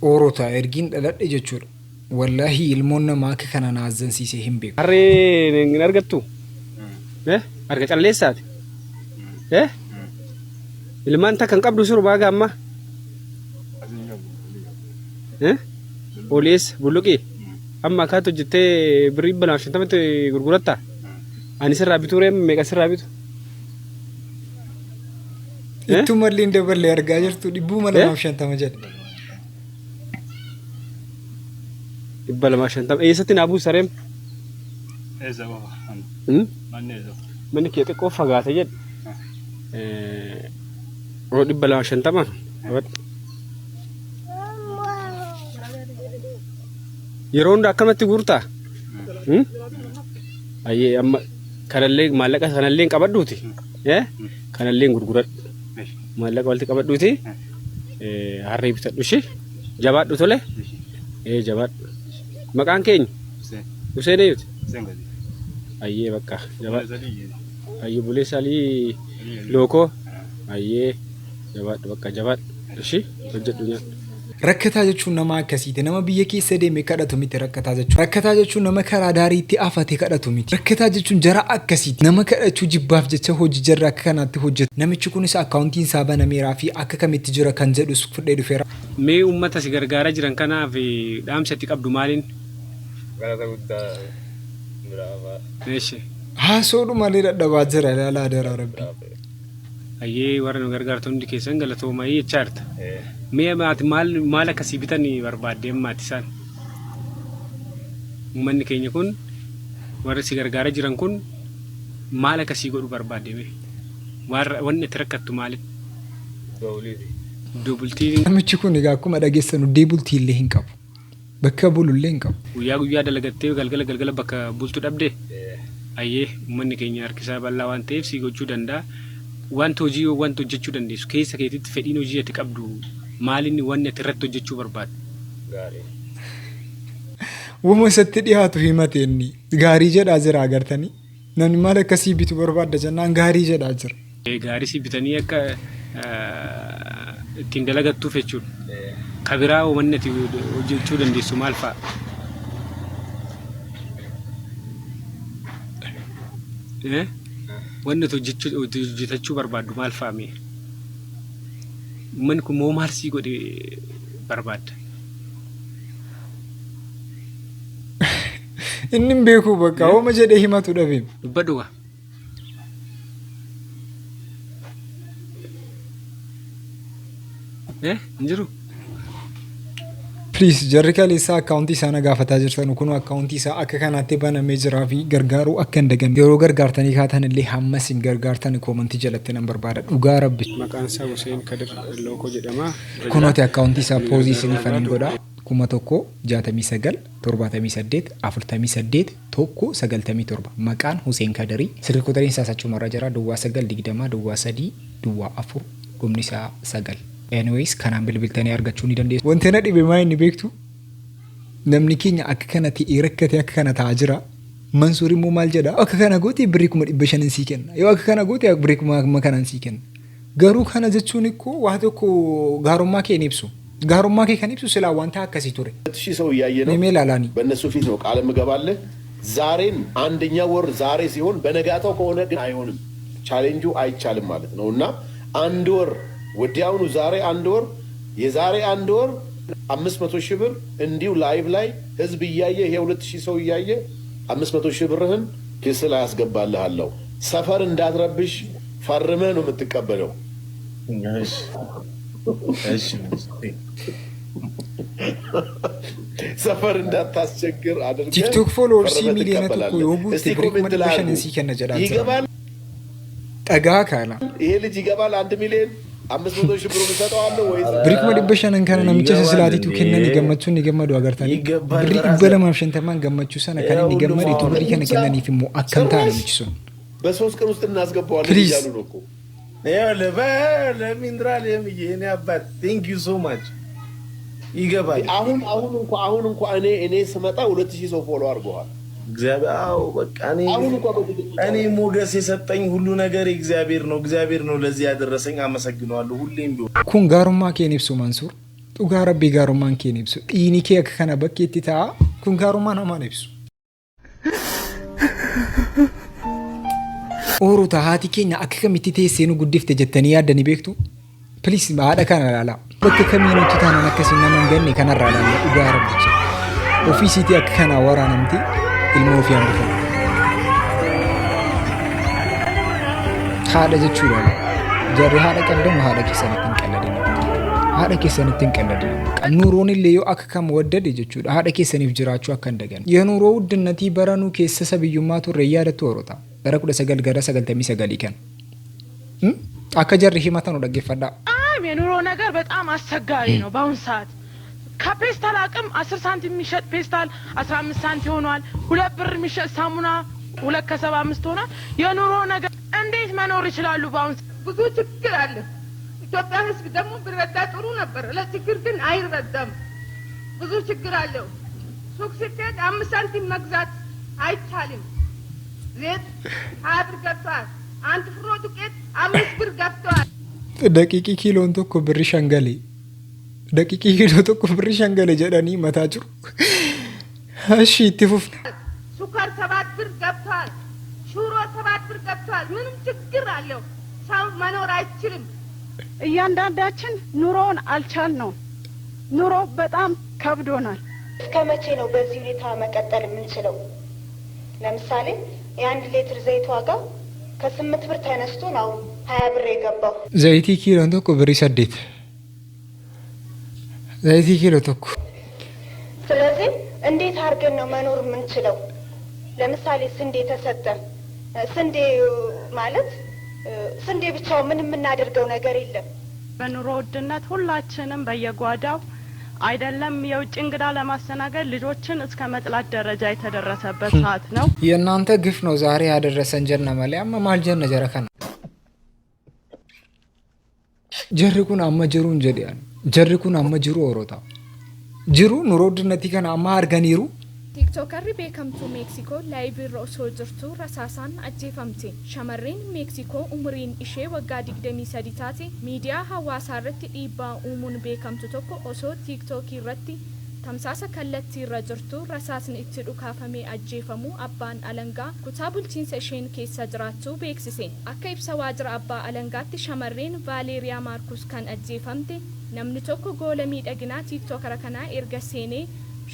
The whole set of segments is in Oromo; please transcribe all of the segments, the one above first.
Oorota ergiin dhaladhe jechuudha. Wallaahi ilmoon namaa akka kana naazansiisee hin beeku. Harree hin argattu? Harka calleessaati? Ilmaan takkan qabdu sirbaa gaamma? Olees bulluqii? Amma akkaatu hojjettee birrii 250 gurguratta? Ani sirraa bituu reema meeqa sirraa bitu? Ittuma illee dabalee argaa jirtu 250 jedhe. 250 eessatti naa buusa reem? Eessa qofa? Manni eessa? Manni kee xiqqoo fagaate jedhe. 250 yeroo hunda akkamatti guurtaa? Ayyee amma kanallee maallaqa kanallee qabadhuuti. Kanallee gurguradhu. Maallaqa walitti qabadhuuti. Harree bitadhu ishee jabaadhu tole. Jabaadhu. Maqaan keenya? Hussein eeyyuuti? Ayyee bakka jabaadhu. Ayyee bulee salii lookoo. Ayyee jabaadhu bakka jabaadhu. Ishee hojjedhu nyaadhu. Rakkataa jechuun nama akkasiiti. Nama biyya keessa deeme kadhatu miti rakkataa jechuun. Rakkataa jechuun nama karaa daariitti afate kadhatu miti. Rakkataa jechuun jara akkasiiti. Nama kadhachuu jibbaaf jecha hojii jarra akka kanaatti hojjetu. Namichi kunis akkaawuntiin isaa banameeraa fi akka kamitti jira kan jedhus fudhee dhufeera. Mee uummata si gargaaraa jiran kanaaf dhaamsatti qabdu maaliin? Galata guddaa biraafaa. Meeshee. Haasoodhu malee dadhabaa jira ilaalaa daraa rabbi. Ayyee warra nu gargaartu hundi keessan galatoomaa jechaa jirta. Mee maal akkasii bitanii barbaadde ammaati isaan? Uummanni keenya kun warri si gargaaraa jiran kun maal akkasii godhu barbaadde mee? Wanni itti rakkattu maali? Duubultii. Namichi kun egaa akkuma dhageessanu deebultii illee hin qabu. Bakka bulu illee hin qabu. Guyyaa dalagattee galgala bakka bultu dhabdee? Ayyee uummanni keenya harkisaa bal'aa waan ta'eef si gochuu danda'a. Wanti hojii wanti hojjechuu dandeessu keessa keetitti fedhiin hojii ati qabdu maalinni wanni ati irratti hojjechuu barbaadu? Gaarii. Wama isatti dhiyaatu himate inni gaarii jedhaa jira agartanii. Namni maal akkasii bitu barbaadda jennaan gaarii jedhaa jira. Gaarii si bitanii akka ittiin dalagattuuf jechuudha. Kabiraa wanni ati hojjechuu dandeessu maal fa'a? Wanni hojjetachuu barbaaddu maal fa'ame? Uummanni kun moo maal sii godhe barbaadda? Inni hin beeku bakka hooma jedhee himatu dhabe. Dubbadhu waa. Hin jiru? Please jarri kaleessaa akkaawuntii isaa gaafataa jirtan kun akkaawuntii isaa akka kanaatti banamee jiraa fi gargaaruu akka hin daganne yeroo gargaartanii kaatan illee hammas hin gargaartan koomantii jalatti nan barbaada dhugaa rabbi. Maqaan isaa Hussein Kadir Lookoo jedhama. Kunooti akkaawuntii isaa poozii isiniif hin godha. 1,69 78 48 197 maqaan Hussein Kadirii sirrii kutariin isaa sachumarra jira duwwaa 920 duwwaa 3 duwwaa 4 dhumni isaa 9. Anyways kanaan bilbiltanii argachuu ni dandeessu. Wanti na dhibe maa inni beektu namni keenya akka kanatti rakkate akka kana ta'aa jira. Mansuur immoo maal jedha akka kana goote birrii 500 sii kenna yoo akka kana goote birrii 100 sii kenna. Garuu kana jechuun እኮ waa tokko gaarummaa kee ni ibsu. ጋሩማ ከከኒፕሱ ስላው አንተ አከሲ ቱሬ እሺ ሰው ያየ ነው ሜላላኒ በእነሱ ፊት ነው ቃል ምገባለ ዛሬን አንደኛ ወር ዛሬ ሲሆን በነጋታው ከሆነ ግን አይሆንም ቻሌንጁ አይቻልም ማለት ነውና አንድ ወር ወዲያውኑ ዛሬ አንድ ወር የዛሬ አንድ ወር 500 ሺህ ብር እንዲው ላይቭ ላይ ህዝብ ያየ ይሄ 2000 ሰው ያየ 500 ሺህ ብርህን ኪስ ላይ ያስገባልሃለሁ ሰፈር እንዳትረብሽ ፈርመ ነው የምትቀበለው እሺ ሰፈር እንዳታስቸግር አድርገህ ቲክቶክ ፎሎወር 3 ሚሊዮን ተቆ የውቡ ትብሪክ መድረሻን እንሲ ከነጀዳት ይገባል ጠጋ ካላ ይሄ ልጅ ይገባል 1 ሚሊዮን 500 ሺህ ብር ሰጠዋለሁ ወይ ብሪክ መድበሻን እንከና ነምጨስ ስላቲቱ ከነን ይገመቹን ይገመዱ አገርታኒ ብሪክ በለማምሸን ተማን ገመቹ ሰነ ከነን ይገመዱ ቱ ብሪክ ከነን ይፍሙ አከንታ ነምጭሱ በሶስት ቀን ውስጥ እናስገባዋለን ይያሉ ነው እኮ ለሚንድራል የሚየኔ አባት ቴንክ ዩ ሶ ማች ይገባል አሁን እንኳን እኔ ስመጣ 2000 ሰው ፎሎ አድርገዋል እግዚአብሔር በቃ እኔ ሞገስ የሰጠኝ ሁሉ ነገር እግዚአብሔር ነው ለዚህ ያደረሰኝ አመሰግናለሁ ሁሌም ቢሆን ኩን ጋሩማ ከኔብሱ መንሱር dhugaa rabbii gaarummaan kee ibsu dhiini kee akka kana bakkeetti ta'a kun gaarummaa namaa ibsu. Oorota haati keenya akka kamitti teessee nu guddifte jettanii yaaddanii beektu? Please haadha kana ilaala. Bakka kamiin utuu taanaan akkasiin nama hin ganne kanarraa ilaalla dhugaa rabbicha. Ofiisiitii akka kanaa waraanamti ilma ofii hambifama. Haadha jechuudha. Jarri haadha qabdamu haadha keessanitti hin qalladina. Haadha keessanitti hin qalladina. Nuuroon illee yoo akka kam waddade jechuudha. Haadha keessaniif jiraachuu akka hin dagan. Yenuuroo wuddinnatii baranuu keessa sabiyyummaa turre yaadattu oorota. Bara 1999 kan. Akka jarri himatan dhaggeeffadhaa. የኑሮ ነገር በጣም አስቸጋሪ ነው በአሁን ሰዓት። ከፔስታል አቅም 10 ሳንቲም የሚሸጥ ፔስታል 15 ሳንቲም ሆኗል። 2 ብር የሚሸጥ ሳሙና 2.75 ሆኗል። የኑሮ ነገር እንዴት መኖር ይችላሉ በአሁን? ብዙ ችግር አለ። ኢትዮጵያ ሕዝብ ደግሞ ቢረዳ ጥሩ ነበር። ለችግር ግን አይረዳም። ብዙ ችግር አለው። ሱቅ ስትሄድ 5 ሳንቲም መግዛት አይቻልም። ዘይት 20 ብር ገብቷል። አንድ ፍሮ ዱቄት 5 ብር ገብቷል። Daqiiqii kiiloon tokko birri shangalee. Daqiiqii kiiloo tokko birri shangalee jedhanii mataa jiru. Ashii itti fufna. ሱኳር 7 ብር ገብቷል። ሹሮ 7 ብር ገብቷል። ምንም ችግር አለው። ሰው መኖር አይችልም። እያንዳንዳችን ኑሮውን አልቻልነው። ኑሮ በጣም ከብዶናል። እስከ መቼ ነው በዚህ ሁኔታ መቀጠል የምንችለው? ለምሳሌ የ1 ሊትር ዘይት ዋጋ ከ8 ብር ተነስቶ ነው 20 ብር የገባው። ዘይት ኪሎን tokko birri 8. ዘይት ኪሎ tokko. ስለዚህ እንዴት አድርገን ነው መኖር የምንችለው? ለምሳሌ ስንዴ ተሰጠ። ስንዴ ማለት ስንዴ ብቻው ምን የምናደርገው ነገር የለም። በኑሮ ውድነት ሁላችንም በየጓዳው አይደለም የውጭ እንግዳ ለማስተናገድ ልጆችን እስከ መጥላት ደረጃ የተደረሰበት ሰዓት ነው። የእናንተ ግፍ ነው ዛሬ ያደረሰን ጀነ ማሊያም ማልጀነ ጀረከና ጀርኩን አመጅሩን ጀዲያን ጀርኩን አመጅሩ ኦሮታ ጅሩ ኑሮ ውድነቲ ከና አማ አርገኒሩ ቲክቶከሪ ቤከምቱ ሜክሲኮ ላይቭ ሮሶ ጅርቱ ረሳሳን አጄፈምቲ ሸመሬን ሜክሲኮ ኡምሪን ኢሼ ወጋ ዲግደሚ ሰዲታቲ ሚዲያ ሐዋሳ ረት ዲባ ኡሙን ቤከምቱ ቶኮ ኦሶ ቲክቶክ ይረቲ ተምሳሰ ከለቲ ረጅርቱ ረሳስን ኢትዱ ካፈሜ አጄፈሙ አባን አለንጋ ኩታ ቡልቺን ሰሽን ኬሰ ጅራቱ ቤክሲሴ አከ ኢብሳ ዋጅራ አባ አለንጋቲ ሸመሬን ቫሌሪያ ማርኩስ ካን አጄፈምቲ ነምኒ ቶኮ ጎለሚ ደግና ቲክቶከረ ከና ኤርገሴኔ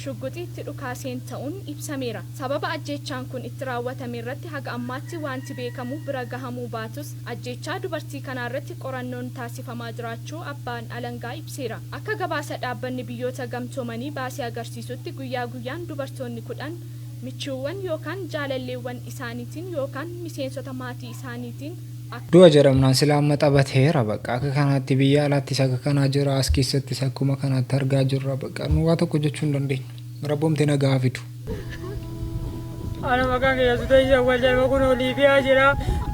Shugguxii itti dhukaaseen ta'uun ibsameera. Sababa ajjeechaan kun itti raawwatame irratti haga ammaatti wanti beekamu bira gahamuu baatus ajjeechaa dubartii kanaa irratti qorannoon taasifamaa jiraachuu abbaan alangaa ibseera. Akka gabaasa dhaabbanni biyyoota gamtoomanii baasee agarsiisutti guyyaa guyyaan dubartoonni 10 michuuwwan yookaan jaalalleewwan isaaniitiin yookaan miseensota maatii isaaniitiin du'a jedhamnaan silaa taphateera bakka akka kanaatti biyya alaatti isa kana jira as keessatti isa akkuma kanaatti argaa jirra bakka nu waa tokko jechuu hin dandeenyu rabboomte nagaa fidu. Ana maqaan kiyya Sutayyaa Waljaama kun Liibiyaa jira.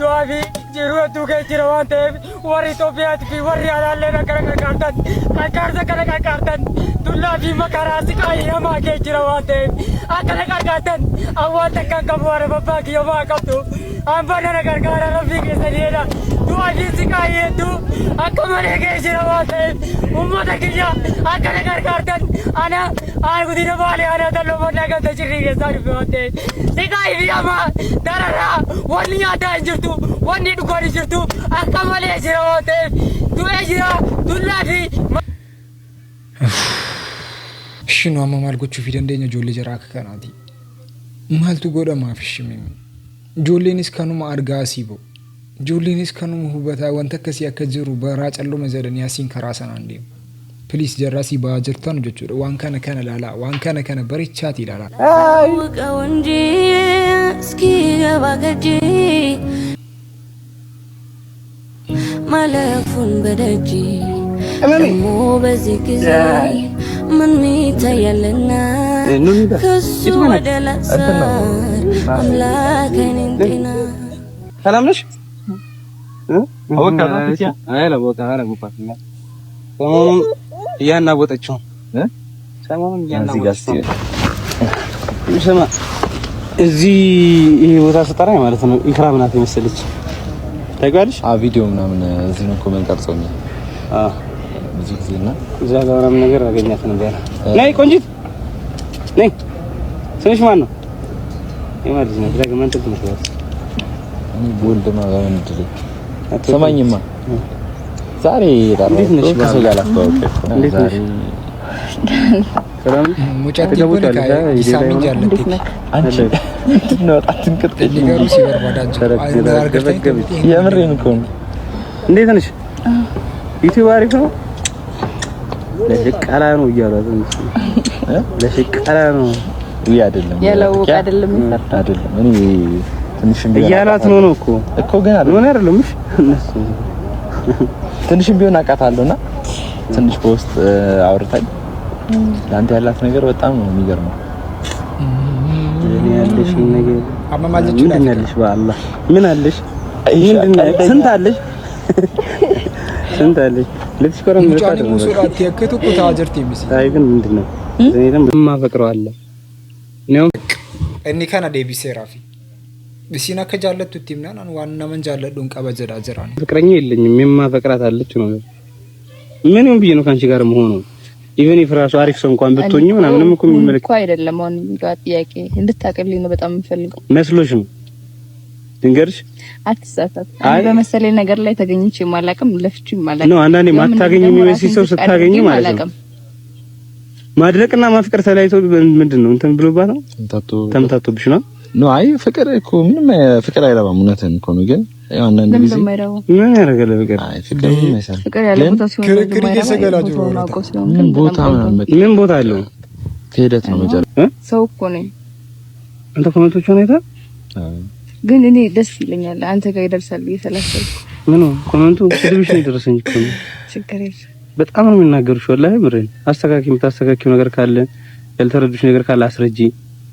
Du'aa fi jiruu hedduu kee jira waan ta'eef warri Itoophiyaatti fi warri alaallee akkana gargaartan gargaarsa kana gargaartan dullaa fi makaraa siqaayii namaa kee jira waan ta'eef akkana gargaartan awwaan takkaan qabu warra babbaa kiyya maa qabdu hambaa nana gargaara rabbii keessaniidha. Du'aa fi siqaayii hedduu akka malee kee jira waan ta'eef uummata kiyya akkana gargaartan ana guddina baalee ana dalloo bonnaa gamta jirrii keessaa dhufe waan ta'eef siqaayii fi hamaa dararaa wanni nyaataa hin jirtu wanni dhugaan hin jirtu akka malee jira waan ta'eef du'ee jira dullaa fi Shinu amma maal gochuu fi dandeenya ijoollee jara akka kanaati. Maaltu godhamaaf shimimi. Ijoolleenis kanuma argaa asii ba'u. Ijoolleenis kanuma hubataa wanta akkasii akka jiru baraa calluma jedhanii asiin karaa sanaan deemu. Please jarraa asii ba'aa jirtan jechuudha. Waan kana ilaalaa. Waan kana bareechaati ilaalaa. Malafun badaji Mo bazikizai Manita yalana Kasu adalah sar Amlakan intina Salam nash? Awak kata siapa? Ayolah buat apa lagi pak? Kamu iya nak buat apa? Sama iya nak buat apa? Sama እዚህ ቦታ ስጠራ ማለት ነው ኢክራም ናት የመሰለች ታውቂዋለሽ? ቪዲዮ ምናምን እዚህ ነው ኮሜንት ቀርጾኝ ብዙ ጊዜና እዛ ጋር ምንም ነገር አገኛት ነበር። ነይ ቆንጂት ነይ። ስምሽ ማን ነው? የማልጅ ነው ደግመን ትመስላለች። እኔ ቦልድ ነው ለምንድል ሰማኝማ ዛሬ ዳርነሽ ከሰው ጋር አስተዋወቀሽ ዛሬ ሰላም ሙጫት ይቦል ካይ ይሳሚኝ ያለት አንቺ ነው አትንቀጥ ሊገሩ ሲበርባዳጅ የምሬን እኮ ነው። እንዴት ነሽ? ዩቲዩብ አሪፍ ነው። ለሽቃላ ነው እያሏት ለሽቃላ ነው ይሄ አይደለም ያላወቀ አይደለም ይፈርድ አይደለም እኔ ትንሽ እያላት ነው እኮ ግን ምን አይደለም እነሱ ትንሽ ቢሆን አውቃታለሁና ትንሽ በውስጥ አውርታኝ ላንተ ያላት ነገር በጣም ነው የሚገርመው። እኔ ያለሽ ነገር አማማለች ምን ያለሽ በአላህ ምን አለሽ? ስንት አለሽ? ስንት አለሽ? ልብስ ኮረም ሙጫኒ ሙሱራት የከቱ ቁታጀርት የሚስ አይ ግን ምንድነው እኔም ማፈቅረዋለሁ ነው እኔ ካና ዴቪስ ራፊ በሲና ከጃለቱ ቲምናን ዋና መንጃለዱን ቀበጀዳ ጀራኒ ፍቅረኛ የለኝም የማፈቅራት አለች ነው ምንም ብዬ ነው ካንቺ ጋር መሆኑ ኢቨን ፍራሱ አሪፍ ሰው እንኳን ብትሆኚ ምንም እኮ የሚመልክ እኮ አይደለም። አሁን ጋር ጥያቄ እንድታቀልኝ ነው በጣም የምፈልገው መስሎሽ ነው ድንገርሽ አትሳሳት። አይ በመሰለኝ ነገር ላይ ተገኝቼ ማላቀም ለፍቺ ማላቀም ነው አንዳንዴ ማታገኝ የሚመስል ሰው ስታገኝ ማለት ነው ማድረቅና ማፍቀር ተለያይቶ ምንድነው እንትን ብሎባት ነው ተምታቶብሽ ነው ነው አይ ፍቅር እኮ ምንም ፍቅር አይረባም እውነትን እኮ ነው ግን ያው አንዳንድ ጊዜ ምን ያደርጋል ፍቅር አይ ፍቅር ምን አይሰራም ፍቅር ያለ ቦታ ሲሆን ክርክር እየሰገላችሁ ምን ቦታ አለው ከሄደት ነው መጨረሻ ሰው እኮ ነኝ አንተ ኮሜንቶቹ ነው አይታ ግን እኔ ደስ ይለኛል አንተ ጋር ይደርሳል እየሰላሰልኩ ምን ነው ኮሜንቱ ስድብሽ ነው የደረሰኝ እኮ ችግር የለም በጣም ነው የሚናገሩሽ ወላሂ ምሬን የምታስተካክዪው ነገር ካለ ያልተረዱሽ ነገር ካለ አስረጂ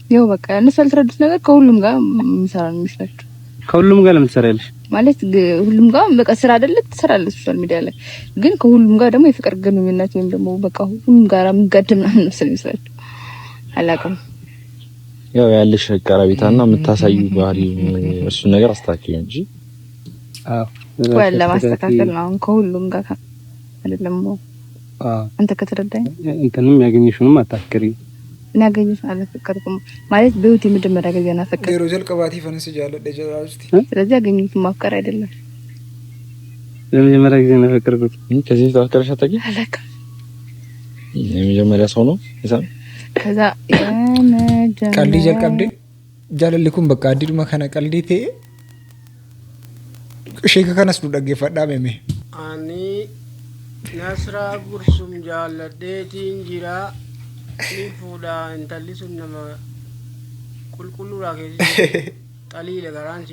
ያው በቃ እነሱ ያልተረዱት ነገር ከሁሉም ጋር ምሳራ ነው የሚመስላችሁ ከሁሉም ጋር ለምን ትሰሪያለሽ ማለት ሁሉም ጋር በቃ ስራ አይደለ ትሰራለሽ ሶሻል ሚዲያ ላይ ግን ከሁሉም ጋር ደግሞ የፍቅር ግንኙነት ወይም ደግሞ በቃ ሁሉም ጋር ምጋደም ነው የሚመስላችሁ አላውቅም ያው ያለሽ ቀረቤታና የምታሳዩ ባህሪ እሱ ነገር አስተካክዪ እንጂ አዎ ወላ ማስተካከል ነው ከሁሉም ጋር አይደለም አንተ ከተረዳኝ እንትንም ያገኘሽውንም አታፍቅሪ ናገኝሽ አለፈቀርኩም ማለት በህይወት የመጀመሪያ ጊዜ ናፈቀር ዴሮ ዘልቀባቲ ፈነስ ያለ ደጀራውስቲ ስለዚህ ያገኙት ማፍቀር አይደለም የመጀመሪያ ጊዜ ናፈቀርኩት ከዚህ ተዋከረሽ አታቂ አለካ የመጀመሪያ ሰው ነው ይሳም ከዛ የመጀመሪያ ቀልዲ ጀልቀብደ ጃለልኩም በቃ አዲዱ መከነ ቀልዲቴ ሼከ ከነስ ዱ ደገፈዳ መሜ አኒ ናስራ ጉርሱም ጃለዴቲን ጂራ ኒፉዳ እንተሊሱን ነማ ቁልቁሉራ ከዚ ጠሊለ ጋራንሲ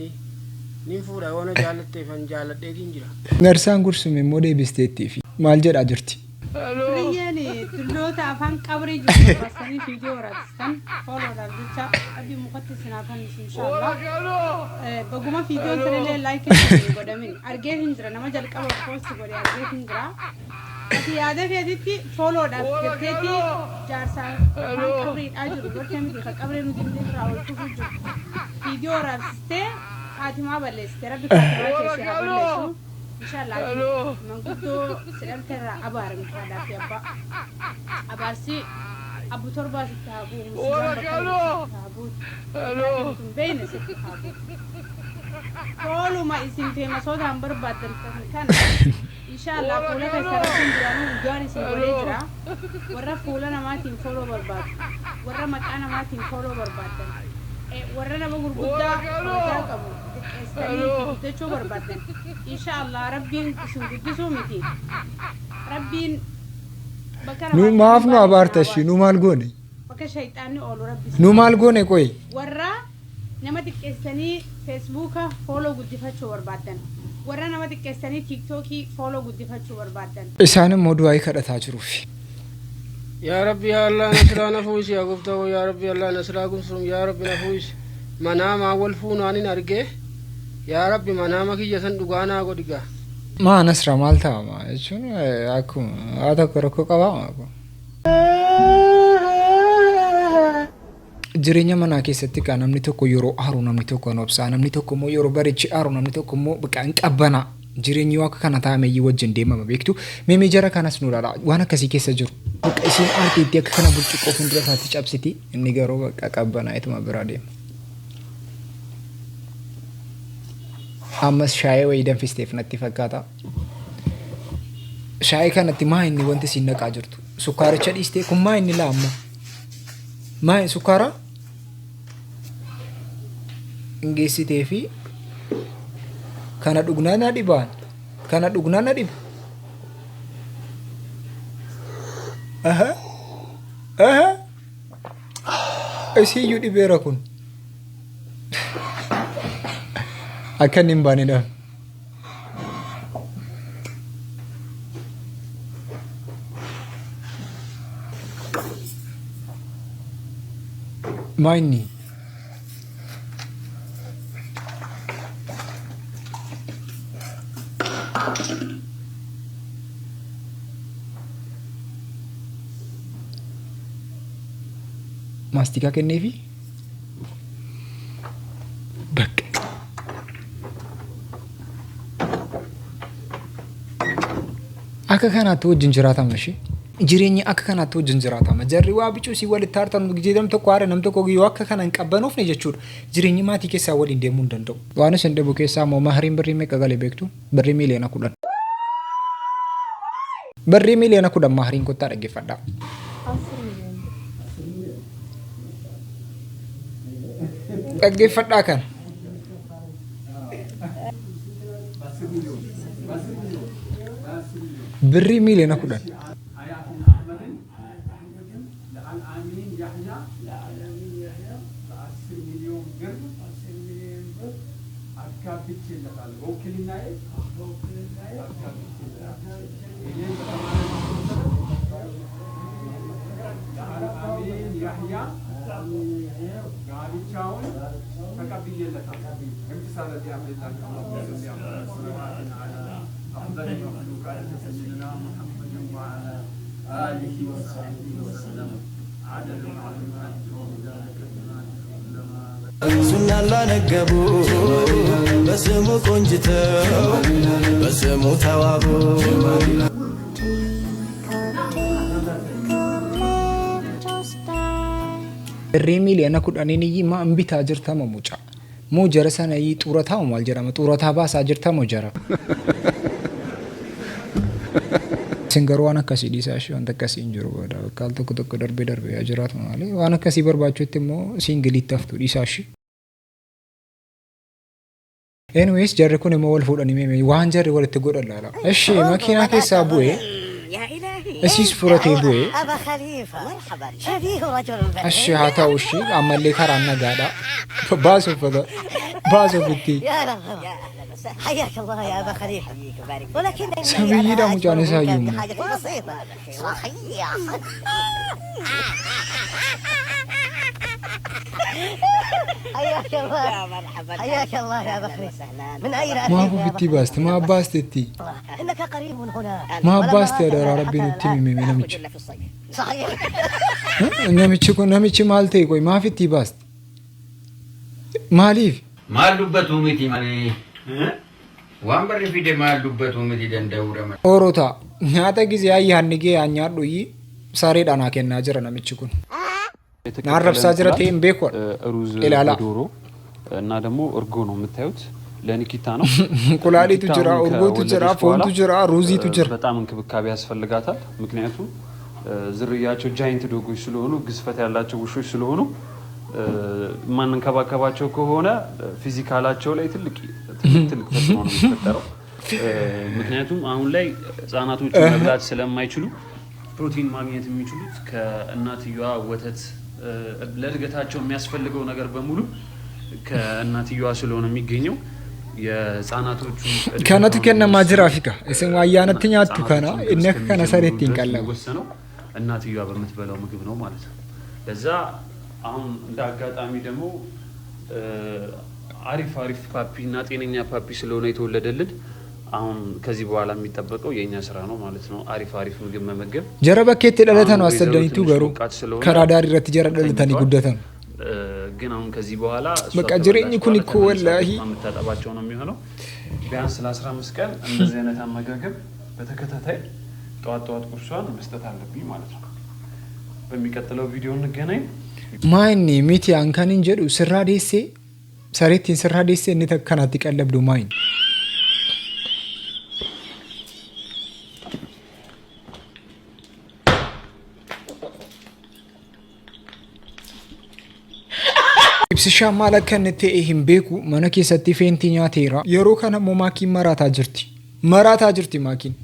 ኒፉዳ ሆነ ጃለቴ ፈን ጃለዴቲን ጂራ ነርሳን ጉርሱም ሞዴ ቢስቴቲፊ ማልጀዳ ጅርቲ ፍሪየኒ ትሎታ አፋን ቀብሪ ጅሩ ባሰኒ ቪዲዮ ራስታን ፎሎ ዳልቻ አዲ ሙቀት ስናፈን ኢንሻአላህ በጉማ ቪዲዮ ስለለ ላይክ ጎደምን አርጌ እንጅራ ነማ ጀልቀባ ፖስት ጎዲ አርጌ እንጅራ አቲ ያደ ፊቲ ፎሎ ዳፍ ገቴቲ ጃርሳ አፋን ቀብሪ አጅሩ ወርተም ከቀብሪ ነው ጅንራ ወልቱ ቪዲዮ ራስቴ ፋቲማ በለስ ተረብ ከተባለ ሸራበለሱ ኢንሻአላህ መንጉቶ ስለምተራ አባር ምታዳፍ ያባ አባሲ አቡ ተርባ ሲታቡ ሲታቡ በይነ ሲታቡ ቶሎ ማይሲን ተመሶት አንበር ባደል ከን ኢንሻአላህ ፎሎ ከሰራችን ዲያኑ ዲያኒ ሲጎሌ ጅራ ወራ ፎሎ ናማቲን ፎሎ በርባድ ወራ መቃና ማቲን ፎሎ በርባድ ወራ ነባ ጉርጉዳ ወዳቀሙ استني تشو بربادن ان شاء الله ربي سنقدسو متي ربي بكره نو ማፍ ነው አባርተሽ ኑ ማልጎኔ በከ ሸይጣን ኦሉ ረቢ ኑ ማልጎኔ ቆይ ወራ ነመት ከስተኒ ፌስቡክ ፎሎ ጉድፈቹ በርባደን ወራ ነመት ከስተኒ ቲክቶክ ፎሎ ጉድፈቹ በርባደን እሳንም ወዱ አይከደታ ጅሩፍ ያ ረቢ ያ አላህ ነስራ ነፉስ ያ ጉፍታው ያ ረቢ አላህ ነስራ ጉፍሱም ያ ረቢ ነፉስ መናማ ወልፉን አኒን አርጌ ያ ረቢ መናማ ከየሰን ዱጋና ጎዲጋ ማ ነስራ ማልታ ማ እቹን አኩ አተከረኮ ቀባ ማቆ jireenya manaa keessatti namni tokko yeroo aaru namni tokko nobsaa namni tokko immoo yeroo bareechi aaru namni tokko immoo biqaan qabbanaa jireenyi akka kana taa'ame wajjin deemama beektu meemee jara kanas nu laala waan akkasii keessa jiru bakka isiin aartiitti akka kana burcuqqoo fuuldura isaatti cabsiti inni garuu bakka qabbanaa ituma biraa deema. Ammas shaayee wayii danfisteef natti fakkaata. Shaayee kanatti maa inni wanti siin naqaa jirtu sukkaaricha dhiistee kun maa inni laamma maa sukkaara ingeessitee fi kana dhugnaa na dhibaan kana dhugnaa na dhiba. Isiyyuu dhibeera kun akka inni hin baanedha. Maa inni maastikaa kenneefi bakka akka kanaatti wajjin jiraatama ishee jireenya akka kanaatti wajjin jiraatama jarri waa bicuu si walitti hartan jedham tokko haara nam tokko yoo akka kana hin qabbanoofne jechuudha jireenyi maatii keessaa waliin deemuu hin danda'u. Waan isin dhabu keessaa immoo mahariin birrii meeqa galee beektu birrii miliyoona 10 birrii miliyoona 10 mahariin kottaa dhaggeeffadhaa. Dhaggeeffadhaa kana. Birrii miliyoona 10. ሱናላ ነገቡ በስሙ ቆንጅተው በስሙ ተዋቡ birrii miliyoona 10 ማ እምቢታ ጅርተመ ሙጫ ሞ ጀረሰነ ጡረታው ማል ጀራመ ጡረታ ባሳ ጅርተመ ጀራ ሲንገሩ ዋና ከሲ ዲሳሽ ወንተ ከሲ እንጀሩ ወዳ ካልቶ ኩተኩ ደርቤ ደርቤ ያጅራት ማለት ዋና ከሲ በርባቹት ሞ ሲንግል ይተፍቱ ዲሳሽ ኤኒዌይስ ጀርኩን ሞወል ፉዳኒ ሜ ዋን ጀር ወለት ጎደላላ እሺ መኪና ከሳ ቡኤ እሲስ ፉረቴ ቡኤ أبا خليفة مرحبا شبيه رجل እሺ ሃታውሺ አመሌ ካራና ጋዳ ባሶ ፈዳ ባሶ ፍቲ يا رب حياك الله يا أبا خليفة ولكن سبيدا مجانسا يوم حاجة بسيطة صحيح حياك الله يا مرحبا حياك الله يا أبا خليفة من أين أتيت ما هو فيتي باست ما باستتي إنك قريب من هنا ما باست يا ربي نتيمي مي نمچ صحيح نمچ كو نمچ مالتي کوئی ما فيتي باست ماليف ማሉበት ኡሚቲ ማኒ ዋንበር ፊደ ማሉበት ኡሚቲ ደንደውረመ ኦሮታ ኛታ ጊዜ አያንጌ አኛዱይ ሳሬ ዳና ከና ጀረ ነምጭ ኩን ናረፍሳ ጀረ ቴም ቤኮር ሩዝ ዶሮ እና ደግሞ እርጎ ነው የምታዩት ለኒኪታ ነው ኩላሊቱ ጅራ እርጎቱ ጅራ ፎንቱ ጅራ ሩዚቱ ጅራ በጣም እንክብካቤ ያስፈልጋታል ምክንያቱም ዝርያቸው ጃይንት ዶጎች ስለሆኑ ግዝፈት ያላቸው ውሾች ስለሆኑ ማንንከባከባቸው ከሆነ ፊዚካላቸው ላይ ትልቅ ተጽዕኖ ነው የሚፈጠረው ምክንያቱም አሁን ላይ ህፃናቶች መብላት ስለማይችሉ ፕሮቲን ማግኘት የሚችሉት ከእናትየዋ ወተት ለእድገታቸው የሚያስፈልገው ነገር በሙሉ ከእናትየዋ ስለሆነ የሚገኘው የህፃናቶቹ ከነቱ ከነ ማጅራፊካ እስን ዋያነትኛቱ ከና እነከ ከነ ሰሬት ይንቀላው ወሰነው እናትየዋ በምትበላው ምግብ ነው ማለት ነው ለዛ አሁን እንደ አጋጣሚ ደግሞ አሪፍ ፓፒ እና ጤነኛ ፓፒ ስለሆነ የተወለደልን አሁን ከዚህ በኋላ የሚጠበቀው የኛ ስራ ነው ማለት ነው አሪፍ ምግብ መመገብ ጀረበከት ደለተ ነው አሰደኒቱ ገሩ ከራዳሪ ረት ጀረ ደለተኒ ጉደተ ግን አሁን ከዚህ በኋላ በቃ ጅሬኝ ኩን እኮ ወላሂ የምታጠባቸው ነው የሚሆነው። ቢያንስ ለ15 ቀን እንደዚህ አይነት አመጋገብ በተከታታይ ጠዋት ቁርሷን መስጠት አለብኝ ማለት ነው። በሚቀጥለው ቪዲዮ እንገናኝ። ማይኒ ሚቲ አንካኒን ጀዱ ስራ ዴሴ ሰሬቲን ስራ ዴሴ እንተከናት ይቀለብዱ ማይን ibsisha mala kanete ehim beku mana keessatti feenti nyaateera yeroo kana mo maakiin marataa jirti maakiin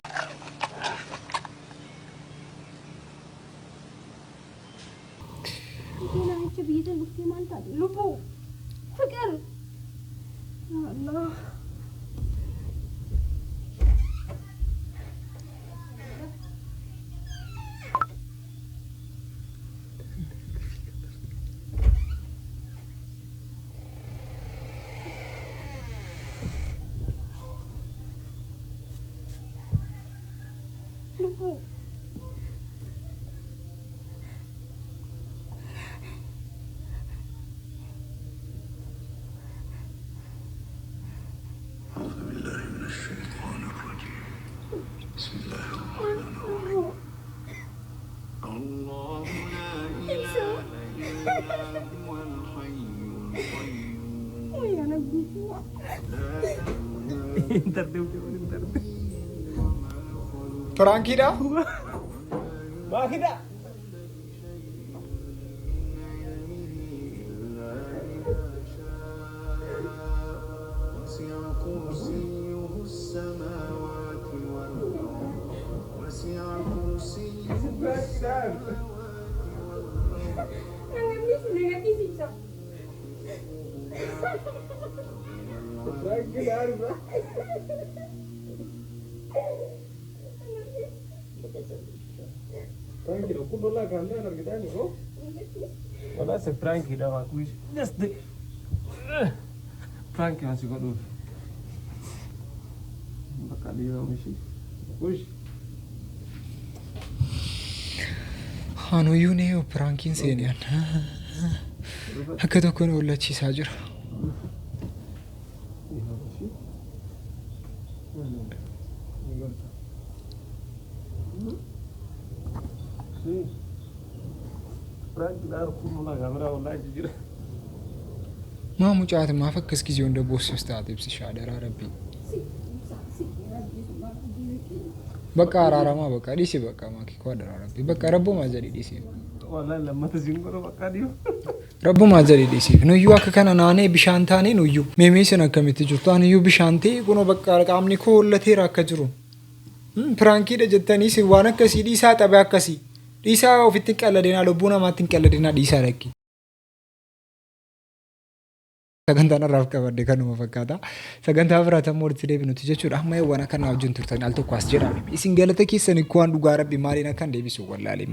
Prank-ida? Bakit? Tranquilo, kudo la kanda na kita ni ko. Wala se tranquilo aku just the tranquilo masih kau dulu. Bakal dia mesti. Push. Hanu yune o prankin senian. Akka tokko ne wallachiisaa jira. ما مجاهد ما فكس كي زيون دبوس استاذ بس شادر عربي بقى رارا ما بقى ديسي بقى ما كي كوادر عربي بقى ربو ما زري ديسي والله لما تزين كرو بقى ديو ربو ما زري ديسي نيو اك كان ناني بشانتاني نيو ميميسن كميت جوتان نيو بشانتي كونو بقى قامني كولتي راكجرو فرانكي دجتني سي وانا كسي ديسا تبع كسي ديسا وفيتن قلدنا لبونا ما تنقلدنا ديسا ركي sagantaan irraa qabadde kanuma fakkaata sagantaa biraata moorti deebinu jechuudha amma waan kana wajjin turtan al tokko as jedhame isin galata keessan ikko waan dhugaa rabbi maaliin akkan deebisu wallaalee